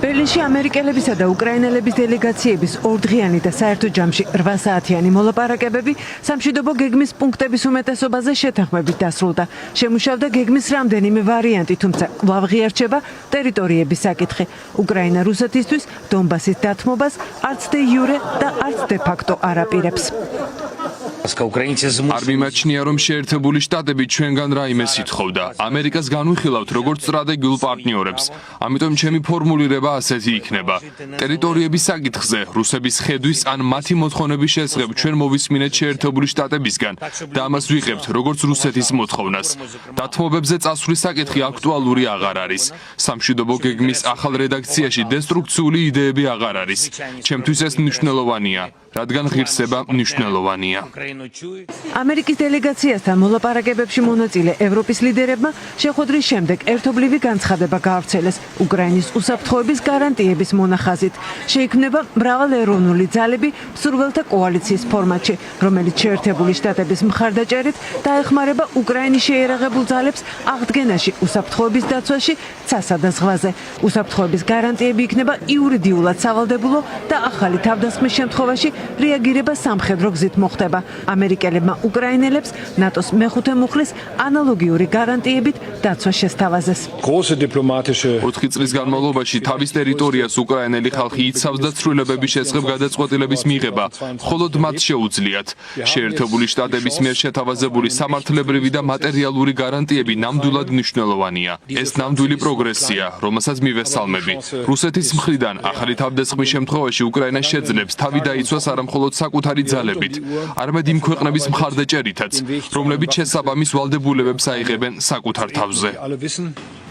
ბერლინში ამერიკელებისა და უკრაინელების დელეგაციების ორდღიანი და საერთო ჯამში 8 საათიანი მოლაპარაკებები სამშვიდობო გეგმის პუნქტების უმეტესობაზე შეთანხმებით დასრულდა. შემუშავდა გეგმის რამდენიმე ვარიანტი, თუმცა კვლავ ღიარჩება ტერიტორიების საკითხი. უკრაინა რუსეთისთვის დონბასის დათმობას არც დე იურე და არც დე ფაქტო არ აპირებს. არ მიმაჩნია, რომ შეერთებული შტატები ჩვენგან რაიმეს ითხოვდა. ამერიკას განვიხილავთ როგორც სტრატეგიულ პარტნიორებს. ამიტომ ჩემი ფორმულირება ასეთი იქნება. ტერიტორიების საკითხზე რუსების ხედვის ან მათი მოთხოვნების შესახებ ჩვენ მოვისმინეთ შეერთებული შტატებისგან და ამას ვიღებთ როგორც რუსეთის მოთხოვნას. დათმობებზე წასვლის საკითხი აქტუალური აღარ არის. სამშვიდობო გეგმის ახალ რედაქციაში დესტრუქციული იდეები აღარ არის. ჩემთვის ეს მნიშვნელოვანია, რადგან ღირსება მნიშვნელოვანია. ამერიკის დელეგაციასთან მოლაპარაკებებში მონაწილე ევროპის ლიდერებმა შეხვედრის შემდეგ ერთობლივი განცხადება გაავრცელეს უკრაინის უსაფრთხოების გარანტიების მონახაზით. შეიქმნება მრავალეროვნული ძალები მსურველთა კოალიციის ფორმატში, რომელიც შეერთებული შტატების მხარდაჭერით დაეხმარება უკრაინის შეიარაღებულ ძალებს აღდგენაში უსაფრთხოების დაცვაში ცასა და ზღვაზე. უსაფრთხოების გარანტიები იქნება იურიდიულად სავალდებულო და ახალი თავდასხმის შემთხვევაში რეაგირება სამხედრო გზით მოხდება. ამერიკელებმა უკრაინელებს ნატოს მეხუთე მუხლის ანალოგიური გარანტიებით დაცვა შესთავაზეს. 4 წლის განმავლობაში თავის ტერიტორიას უკრაინელი ხალხი იცავს და ცვლილებების შესახებ გადაწყვეტილების მიღება მხოლოდ მათ შეუძლიათ. შეერთებული შტატების მიერ შეთავაზებული სამართლებრივი და მატერიალური გარანტიები ნამდვილად მნიშვნელოვანია. ეს ნამდვილი პროგრესია, რომელსაც მივესალმები. რუსეთის მხრიდან ახალი თავდასხმის შემთხვევაში უკრაინა შეძლებს თავი დაიცვას არამხოლოდ საკუთარი ძალებით, არამედ იმ ქვეყნების მხარდაჭერითაც, რომლებიც შესაბამის ვალდებულებებს აიღებენ საკუთარ თავზე.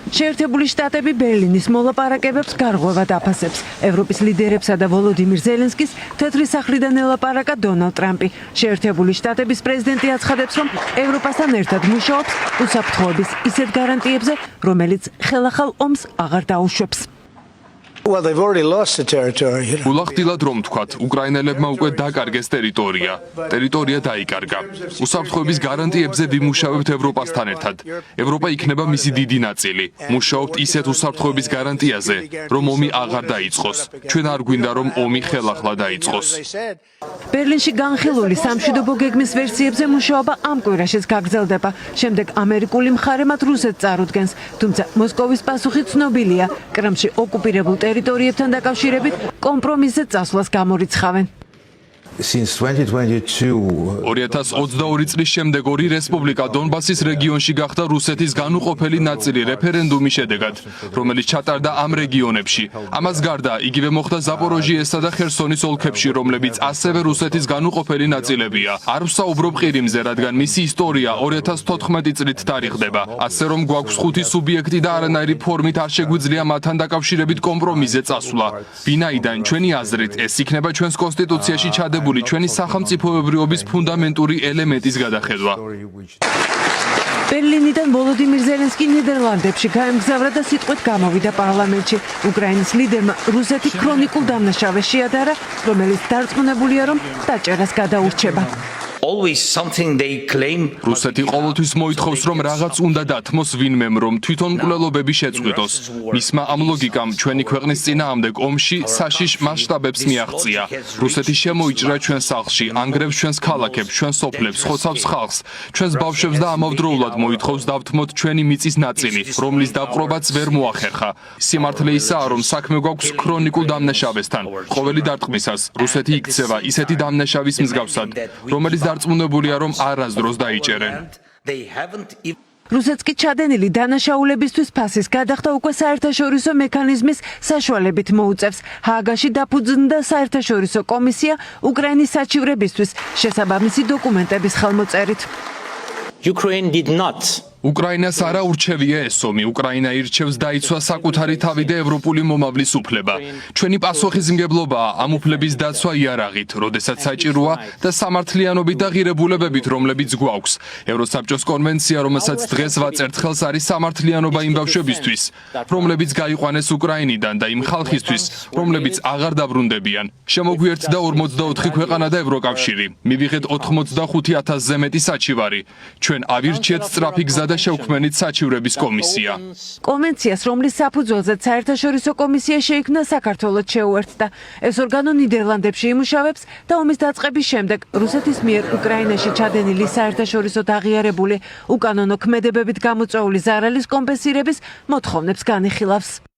შეერთებული შტატები ბერლინის მოლაპარაკებებს გარღვევად აფასებს. ევროპის ლიდერებსა და ვოლოდიმირ ზელენსკის თეთრი სახლიდან ელაპარაკა დონალდ ტრამპი. შეერთებული შტატების პრეზიდენტი აცხადებს, რომ ევროპასთან ერთად მუშაობს უსაფრთხოების ისეთ გარანტიებზე, რომელიც ხელახალ ომს აღარ დაუშვებს. ულახდილად რომ თქვათ, უკრაინელებმა უკვე დაკარგეს ტერიტორია. ტერიტორია დაიკარგა. უსაფრთხოების გარანტიებზე ვიმუშავებთ ევროპასთან ერთად. ევროპა იქნება მისი დიდი ნაწილი. მუშაობთ ისეთ უსაფრთხოების გარანტიაზე, რომ ომი აღარ დაიწყოს. ჩვენ არ გვინდა, რომ ომი ხელახლა დაიწყოს. ბერლინში განხილული სამშვიდობო გეგმის ვერსიებზე მუშაობა ამ კვირაშიც გაგრძელდება. შემდეგ ამერიკული მხარე მათ რუსეთს წარუდგენს, თუმცა მოსკოვის პასუხი ცნობილია. კრემლში ოკუპირებულ ტერიტორიებთან დაკავშირებით კომპრომისზე წასვლას გამორიცხავენ. 2022 წლის შემდეგ ორი რესპუბლიკა დონბასის რეგიონში გახდა რუსეთის განუყოფელი ნაწილი რეფერენდუმის შედეგად, რომელიც ჩატარდა ამ რეგიონებში. ამას გარდა იგივე მოხდა ზაპოროჟიესა და ხერსონის ოლქებში, რომლებიც ასევე რუსეთის განუყოფელი ნაწილებია. არ ვსაუბრობ ყირიმზე, რადგან მისი ისტორია 2014 წლით თარიღდება. ასე რომ გვაქვს 5 სუბიექტი და არანაირი ფორმით არ შეგვიძლია მათთან დაკავშირებით კომპრომისზე წასვლა. ვინაიდან ჩვენი აზრით ეს იქნება ჩვენს კონსტიტუციაში ჩადებული ჩვენი სახელმწიფოებრიობის ფუნდამენტური ელემენტის გადახედვა. ბერლინიდან ვოლოდიმირ ზელენსკი ნიდერლანდებში გაემგზავრა და სიტყვით გამოვიდა პარლამენტში. უკრაინის ლიდერმა რუსეთი ქრონიკულ დამნაშავეს შეადარა, რომელიც დარწმუნებულია, რომ დაჭერას გადაურჩება. რუსეთი ყოველთვის მოითხოვს, რომ რაღაც უნდა დათმოს ვინმემ, რომ თვითონ მკვლელობები შეწყვიტოს. მისმა ამ ლოგიკამ ჩვენი ქვეყნის წინააღმდეგ ომში საშიშ მასშტაბებს მიაღწია. რუსეთი შემოიჭრა ჩვენს სახლში, ანგრევს ჩვენს ქალაქებს, ჩვენს სოფლებს, ხოცავს ხალხს, ჩვენს ბავშვებს და ამავდროულად მოითხოვს დავთმოთ ჩვენი მიწის ნაწილი, რომლის დაპყრობაც ვერ მოახერხა. სიმართლე ისაა, რომ საქმე გვაქვს ქრონიკულ დამნაშავესთან. ყოველი დარტყმისას რუსეთი იქცევა ისეთი დამნაშავის მსგავსად, რომელიც დარწმუნებულია, რომ არასდროს დაიჭერენ. რუსეთს კი ჩადენილი დანაშაულებისთვის ფასის გადახდა უკვე საერთაშორისო მექანიზმის საშუალებით მოუწევს. ჰააგაში დაფუძნდა საერთაშორისო კომისია უკრაინის საჩივრებისთვის შესაბამისი დოკუმენტების ხელმოწერით. უკრაინას არ აურჩევია ეს ომი. უკრაინა ირჩევს დაიცვას საკუთარი თავი და ევროპული მომავლის უფლება. ჩვენი პასუხისმგებლობაა ამ უფლების დაცვა იარაღით, როდესაც საჭიროა და სამართლიანობით და ღირებულებებით, რომლებიც გვაქვს. ევროსაბჭოს კონვენცია, რომელსაც დღეს ვაწერთ ხელს, არის სამართლიანობა იმ ბავშვებისთვის, რომლებიც გაიყვანეს უკრაინიდან და იმ ხალხისთვის, რომლებიც აღარ დაბრუნდებიან. შემოგვიერთდა 44 ქვეყანა და ევროკავშირი. მივიღეთ 85,000-ზე მეტი საჩივარი. ჩვენ ავირჩიეთ სწრაფი გზა და შევქმნით საჩივრების კომისია. კონვენციას, რომლის საფუძველზეც საერთაშორისო კომისია შეიქმნა, საქართველოს შეუერთდა. ეს ორგანო ნიდერლანდებში იმუშავებს და ომის დაწყების შემდეგ რუსეთის მიერ უკრაინაში ჩადენილი საერთაშორისოდ აღიარებული უკანონო ქმედებებით გამოწვეული ზარალის კომპენსირების მოთხოვნებს განიხილავს.